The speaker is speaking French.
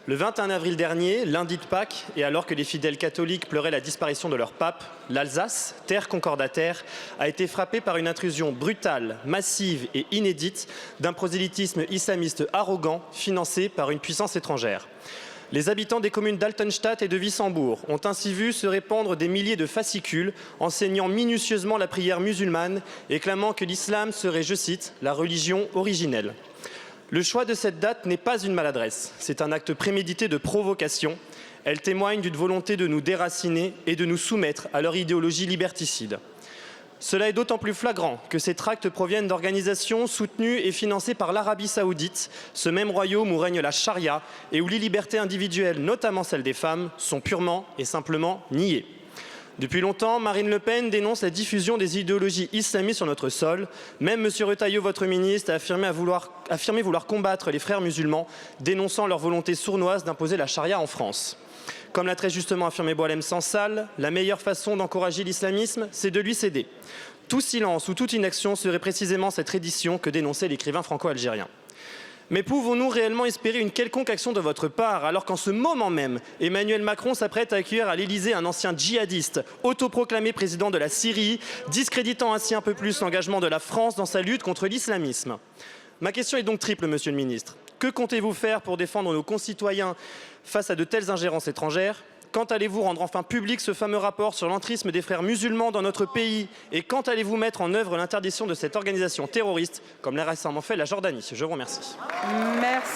Le 21 avril dernier, lundi de Pâques, et alors que les fidèles catholiques pleuraient la disparition de leur pape, l'Alsace, terre concordataire, a été frappée par une intrusion brutale, massive et inédite d'un prosélytisme islamiste arrogant financé par une puissance étrangère. Les habitants des communes d'Altenstadt et de Wissembourg ont ainsi vu se répandre des milliers de fascicules enseignant minutieusement la prière musulmane et clamant que l'islam serait, je cite, la religion originelle. Le choix de cette date n'est pas une maladresse, c'est un acte prémédité de provocation. Elle témoigne d'une volonté de nous déraciner et de nous soumettre à leur idéologie liberticide. Cela est d'autant plus flagrant que ces tracts proviennent d'organisations soutenues et financées par l'Arabie saoudite, ce même royaume où règne la charia et où les libertés individuelles, notamment celles des femmes, sont purement et simplement niées. Depuis longtemps, Marine Le Pen dénonce la diffusion des idéologies islamistes sur notre sol. Même M. Retailleau, votre ministre, a affirmé vouloir combattre les frères musulmans, dénonçant leur volonté sournoise d'imposer la charia en France. Comme l'a très justement affirmé Boualem Sansal, la meilleure façon d'encourager l'islamisme, c'est de lui céder. Tout silence ou toute inaction serait précisément cette reddition que dénonçait l'écrivain franco-algérien. Mais pouvons-nous réellement espérer une quelconque action de votre part alors qu'en ce moment même, Emmanuel Macron s'apprête à accueillir à l'Élysée un ancien djihadiste, autoproclamé président de la Syrie, discréditant ainsi un peu plus l'engagement de la France dans sa lutte contre l'islamisme? Ma question est donc triple, monsieur le ministre. Que comptez-vous faire pour défendre nos concitoyens face à de telles ingérences étrangères? Quand allez-vous rendre enfin public ce fameux rapport sur l'entrisme des frères musulmans dans notre pays? Et quand allez-vous mettre en œuvre l'interdiction de cette organisation terroriste, comme l'a récemment fait la Jordanie? Je vous remercie. Merci.